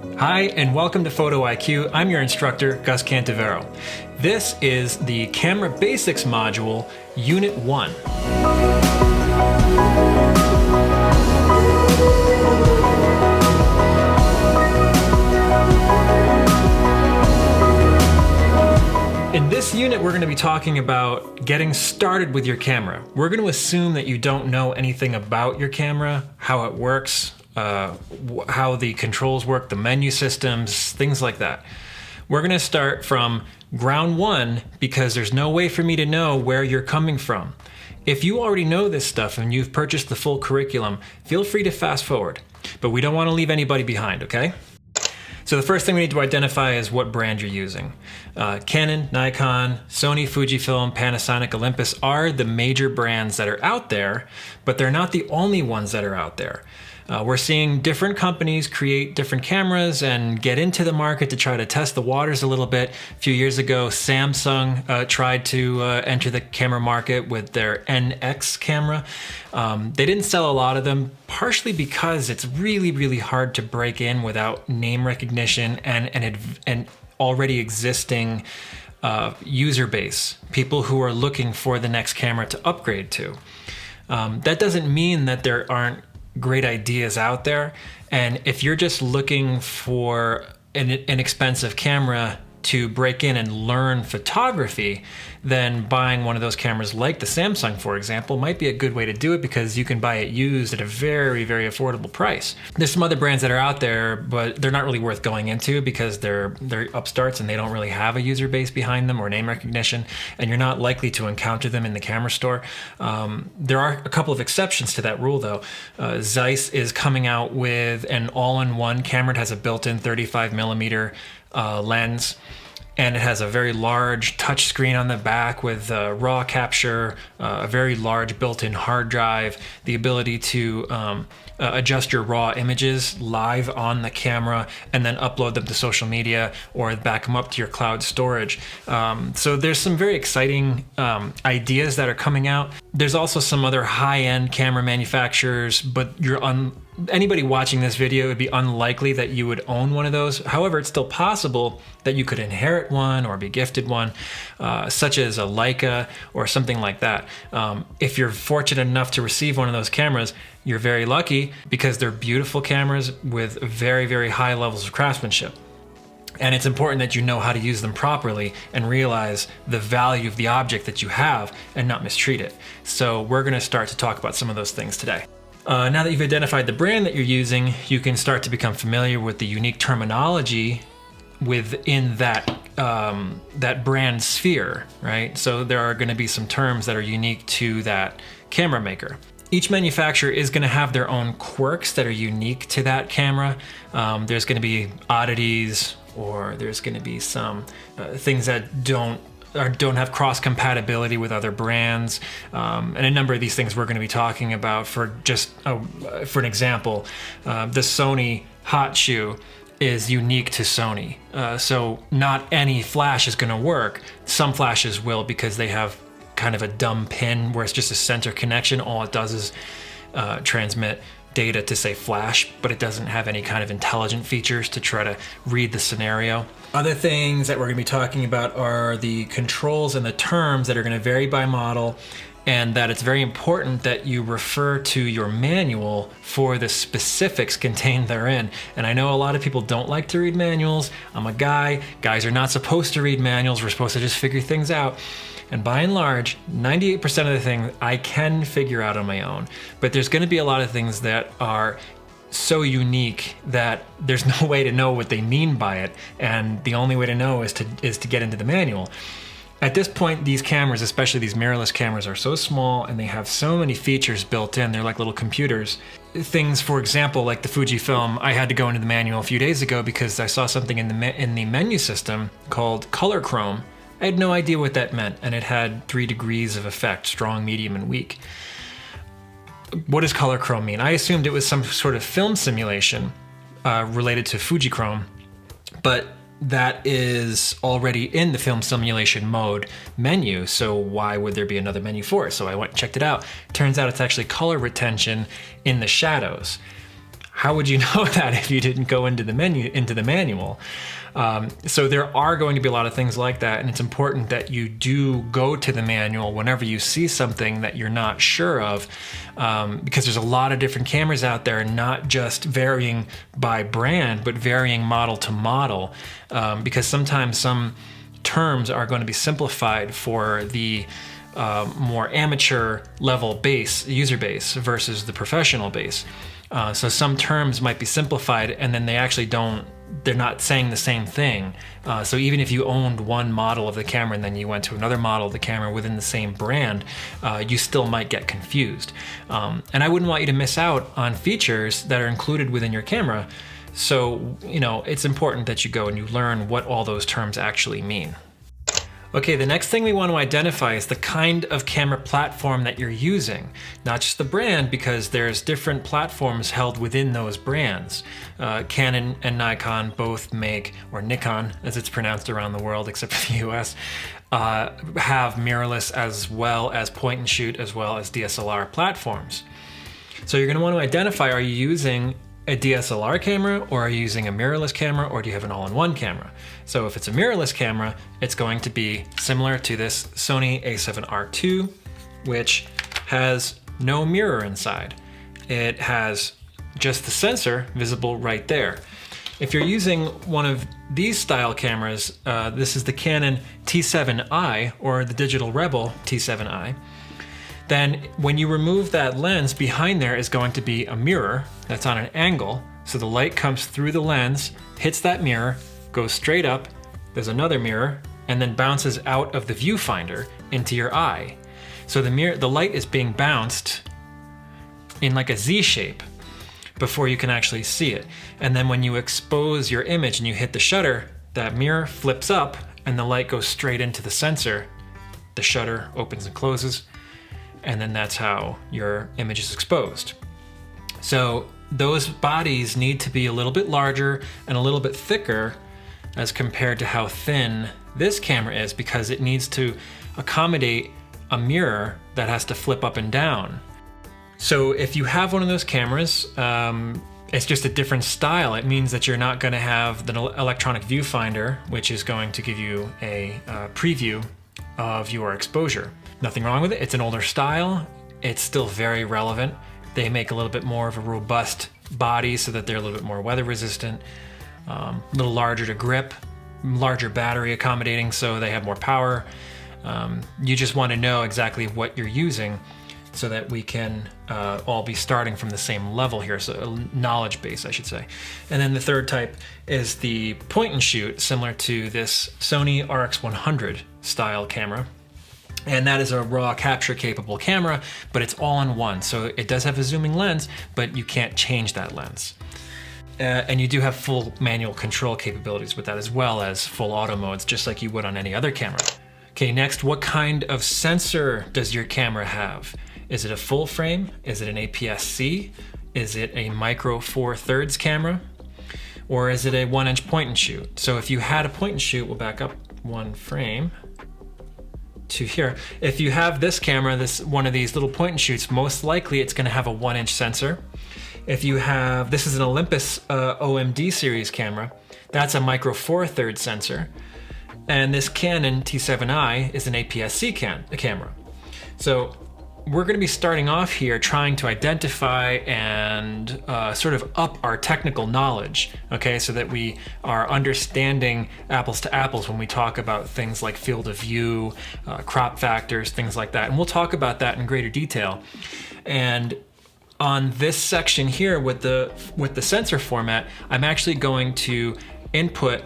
Hi, and welcome to Photo IQ. I'm your instructor, Gus Cantivero. This is the Camera Basics module, Unit 1. In this unit, we're going to be talking about getting started with your camera. We're going to assume that you don't know anything about your camera, how it works, how the controls work, the menu systems, things like that. We're going to start from ground one because there's no way for me to know where you're coming from. If you already know this stuff and you've purchased the full curriculum, feel free to fast forward. But we don't want to leave anybody behind, okay? So the first thing we need to identify is what brand you're using. Canon, Nikon, Sony, Fujifilm, Panasonic, Olympus are the major brands that are out there, but they're not the only ones that are out there. We're seeing different companies create different cameras and get into the market to try to test the waters a little bit. A few years ago, Samsung tried to enter the camera market with their NX camera. They didn't sell a lot of them, partially because it's really, really hard to break in without name recognition and an already existing user base, people who are looking for the next camera to upgrade to. That doesn't mean that there aren't great ideas out there, and if you're just looking for an inexpensive camera to break in and learn photography, then buying one of those cameras like the Samsung, for example, might be a good way to do it because you can buy it used at a very, very affordable price. There's some other brands that are out there, but they're not really worth going into because they're upstarts and they don't really have a user base behind them or name recognition, and you're not likely to encounter them in the camera store. There are a couple of exceptions to that rule though. Zeiss is coming out with an all-in-one camera. It has a built-in 35mm lens, and it has a very large touch screen on the back with raw capture, a very large built-in hard drive, the ability to adjust your raw images live on the camera and then upload them to social media or back them up to your cloud storage. So there's some very exciting ideas that are coming out. There's also some other high-end camera manufacturers, but anybody watching this video, it would be unlikely that you would own one of those. However, it's still possible that you could inherit one or be gifted one, such as a Leica or something like that. If you're fortunate enough to receive one of those cameras, you're very lucky because they're beautiful cameras with very, very high levels of craftsmanship. And it's important that you know how to use them properly and realize the value of the object that you have and not mistreat it. So we're going to start to talk about some of those things today. Now that you've identified the brand that you're using, you can start to become familiar with the unique terminology within that brand sphere, right? So there are going to be some terms that are unique to that camera maker. Each manufacturer is going to have their own quirks that are unique to that camera. There's going to be oddities, or there's going to be some things that don't have cross compatibility with other brands, and a number of these things we're going to be talking about. For an example, the Sony hot shoe is unique to Sony, so not any flash is going to work. Some flashes will because they have kind of a dumb pin where it's just a center connection. All it does is transmit data to say flash, but it doesn't have any kind of intelligent features to try to read the scenario. Other things that we're going to be talking about are the controls and the terms that are going to vary by model, and that it's very important that you refer to your manual for the specifics contained therein. And I know a lot of people don't like to read manuals. I'm a guy. Guys are not supposed to read manuals. We're supposed to just figure things out. And by and large, 98% of the things I can figure out on my own. But there's going to be a lot of things that are so unique that there's no way to know what they mean by it. And the only way to know is to get into the manual. At this point, these cameras, especially these mirrorless cameras, are so small and they have so many features built in. They're like little computers. Things, for example, like the Fujifilm, I had to go into the manual a few days ago because I saw something in the menu system called color chrome. I had no idea what that meant, and it had 3 degrees of effect: strong, medium, and weak. What does color chrome mean? I assumed it was some sort of film simulation related to Fujichrome, but that is already in the film simulation mode menu, so why would there be another menu for it? So I went and checked it out. Turns out it's actually color retention in the shadows. how would you know that if you didn't go into the manual? So there are going to be a lot of things like that, and it's important that you do go to the manual whenever you see something that you're not sure of, because there's a lot of different cameras out there, not just varying by brand, but varying model to model, because sometimes some terms are going to be simplified for the more amateur level user base versus the professional base. So some terms might be simplified, and then they're not saying the same thing. So even if you owned one model of the camera and then you went to another model of the camera within the same brand, you still might get confused. And I wouldn't want you to miss out on features that are included within your camera. So, it's important that you go and you learn what all those terms actually mean. Okay, the next thing we want to identify is the kind of camera platform that you're using, not just the brand, because there's different platforms held within those brands. Canon and Nikon both make, or Nikon as it's pronounced around the world except for the US, have mirrorless as well as point and shoot as well as DSLR platforms. So you're going to want to identify, are you using a DSLR camera, or are you using a mirrorless camera, or do you have an all-in-one camera? So if it's a mirrorless camera, it's going to be similar to this Sony a7R II, which has no mirror inside. It has just the sensor visible right there. If you're using one of these style cameras, this is the Canon T7i or the Digital Rebel T7i, then when you remove that lens, behind there is going to be a mirror that's on an angle. So the light comes through the lens, hits that mirror, goes straight up, there's another mirror, and then bounces out of the viewfinder into your eye. So the light is being bounced in like a Z shape before you can actually see it. And then when you expose your image and you hit the shutter, that mirror flips up and the light goes straight into the sensor. The shutter opens and closes, and then that's how your image is exposed. So those bodies need to be a little bit larger and a little bit thicker as compared to how thin this camera is, because it needs to accommodate a mirror that has to flip up and down. So if you have one of those cameras, it's just a different style. It means that you're not going to have the electronic viewfinder, which is going to give you a preview of your exposure. Nothing wrong with it. It's an older style. It's still very relevant. They make a little bit more of a robust body so that they're a little bit more weather resistant, a little larger to grip, larger battery accommodating so they have more power. You just want to know exactly what you're using so that we can all be starting from the same level here, so knowledge base, I should say. And then the third type is the point and shoot, similar to this Sony RX100 style camera. And that is a raw capture capable camera, but it's all in one. So it does have a zooming lens, but you can't change that lens. And you do have full manual control capabilities with that, as well as full auto modes, just like you would on any other camera. Okay, next, what kind of sensor does your camera have? Is it a full frame? Is it an APS-C? Is it a micro 4/3 camera? Or is it a 1-inch point and shoot? So if you had a point and shoot, we'll back up one frame to here. If you have this camera, one of these little point and shoots, most likely it's going to have a 1-inch sensor. If you have, this is an Olympus OMD series camera, that's a micro 4/3 sensor. And this Canon T7i is an APS-C camera. So we're going to be starting off here trying to identify and sort of up our technical knowledge, okay, so that we are understanding apples to apples when we talk about things like field of view, crop factors, things like that. And we'll talk about that in greater detail. And on this section here with the sensor format, I'm actually going to input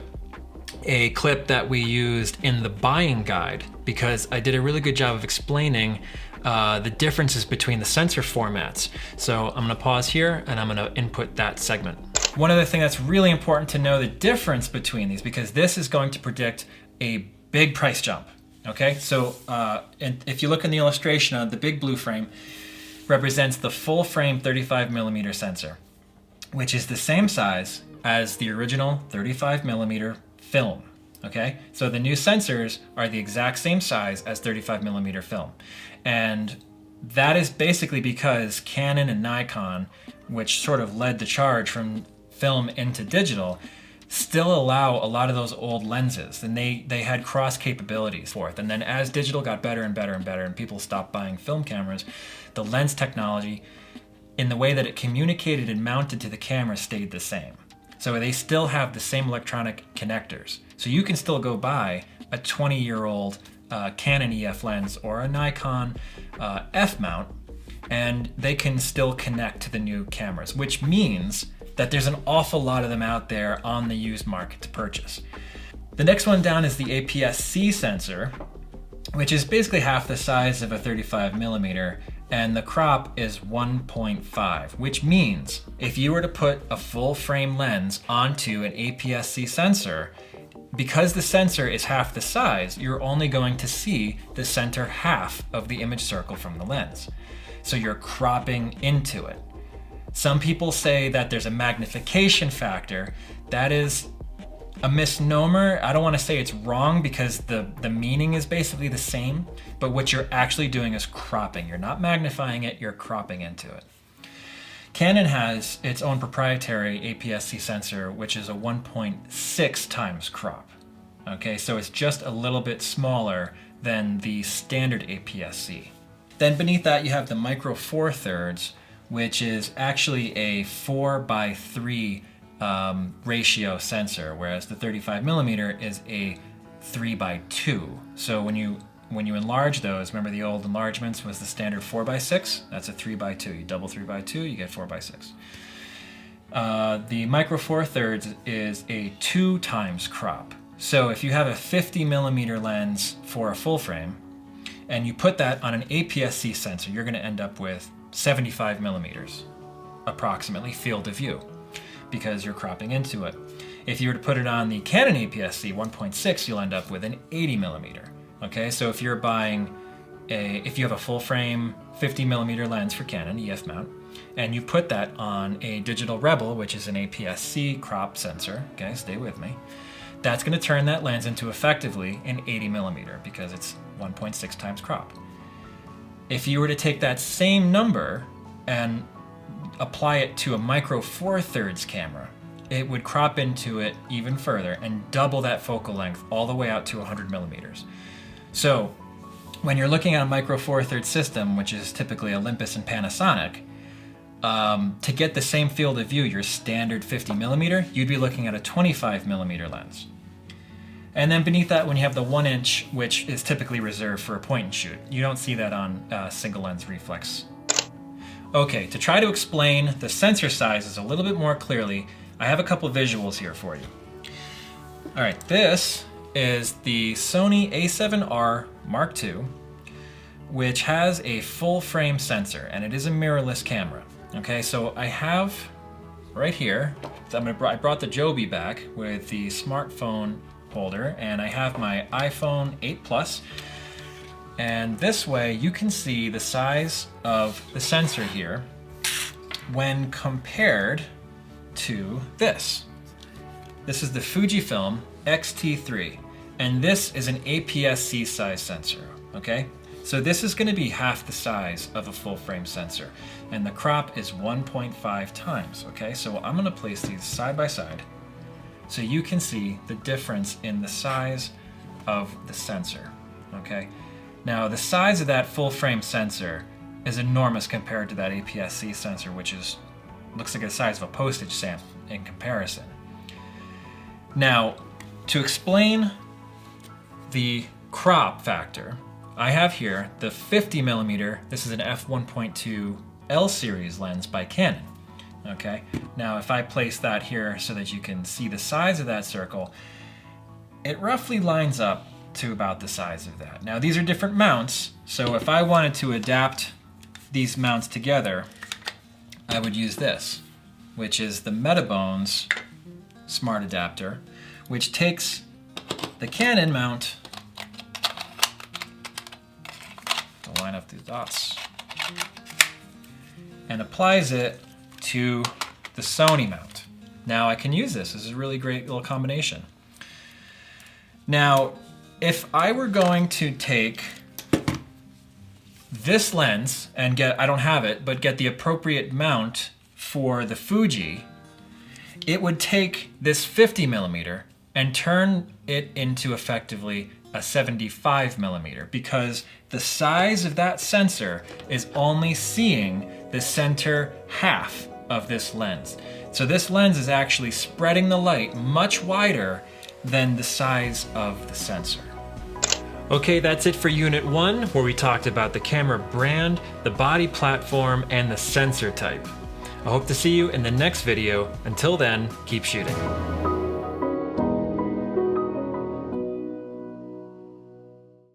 a clip that we used in the buying guide, because I did a really good job of explaining the differences between the sensor formats. So I'm gonna pause here and I'm gonna input that segment. One other thing that's really important to know the difference between these, because this is going to predict a big price jump, okay? So and if you look in the illustration, the big blue frame represents the full frame 35mm sensor, which is the same size as the original 35mm film, okay? So the new sensors are the exact same size as 35mm film. And that is basically because Canon and Nikon which sort of led the charge from film into digital, still allow a lot of those old lenses, and they had cross capabilities for it. And then as digital got better and better and better and people stopped buying film cameras, the lens technology in the way that it communicated and mounted to the camera stayed the same. So they still have the same electronic connectors. So you can still go buy a 20-year-old Canon EF lens or a Nikon F mount, and they can still connect to the new cameras, which means that there's an awful lot of them out there on the used market to purchase. The next one down is the APS-C sensor, which is basically half the size of a 35mm, and the crop is 1.5, which means if you were to put a full frame lens onto an APS-C sensor, because the sensor is half the size, you're only going to see the center half of the image circle from the lens. So you're cropping into it. Some people say that there's a magnification factor. That is a misnomer. I don't want to say it's wrong because the meaning is basically the same, but what you're actually doing is cropping. You're not magnifying it, you're cropping into it. Canon has its own proprietary APS-C sensor, which is a 1.6 times crop. Okay, so it's just a little bit smaller than the standard APS-C. Then beneath that you have the Micro Four Thirds, which is actually a 4:3 ratio sensor, whereas the 35mm is a 3:2. So when you enlarge those, remember the old enlargements was the standard 4:6? That's a 3:2. You double 3:2, you get 4:6. The Micro Four Thirds is a 2 times crop. So if you have a 50mm lens for a full frame, and you put that on an APS-C sensor, you're going to end up with 75mm approximately field of view because you're cropping into it. If you were to put it on the Canon APS-C 1.6, you'll end up with an 80mm. Okay, so if you're buying if you have a full frame 50mm lens for Canon EF mount, and you put that on a Digital Rebel, which is an APS-C crop sensor, okay, stay with me, that's going to turn that lens into effectively an 80mm because it's 1.6 times crop. If you were to take that same number and apply it to a Micro Four Thirds camera, it would crop into it even further and double that focal length all the way out to 100mm. So when you're looking at a Micro Four Thirds system, which is typically Olympus and Panasonic, to get the same field of view, your standard 50mm, you'd be looking at a 25mm lens. And then beneath that, when you have the 1-inch, which is typically reserved for a point and shoot, you don't see that on single lens reflex. Okay, to try to explain the sensor sizes a little bit more clearly, I have a couple visuals here for you. All right, this is the Sony a7R Mark II, which has a full frame sensor, and it is a mirrorless camera. Okay, so I have right here, I brought the Joby back with the smartphone holder, and I have my iPhone 8 Plus, and this way you can see the size of the sensor here when compared to this. This is the Fujifilm X-T3, and this is an APS-C size sensor, okay? So this is going to be half the size of a full frame sensor, and the crop is 1.5 times, okay? So I'm going to place these side by side so you can see the difference in the size of the sensor, okay? Now the size of that full frame sensor is enormous compared to that APS-C sensor, which looks like the size of a postage stamp in comparison. Now, to explain the crop factor, I have here the 50mm, this is an f1.2 L series lens by Canon. Okay, now if I place that here so that you can see the size of that circle, it roughly lines up to about the size of that. Now these are different mounts, so if I wanted to adapt these mounts together, I would use this, which is the Metabones Smart Adapter, which takes the Canon mount, to line up the dots, and applies it to the Sony mount. Now I can use this. This is a really great little combination. Now, if I were going to take this lens and I don't have it, but get the appropriate mount for the Fuji, it would take this 50mm and turn it into effectively a 75mm, because the size of that sensor is only seeing the center half of this lens. So this lens is actually spreading the light much wider than the size of the sensor. Okay, that's it for Unit 1, where we talked about the camera brand, the body platform, and the sensor type. I hope to see you in the next video. Until then, keep shooting.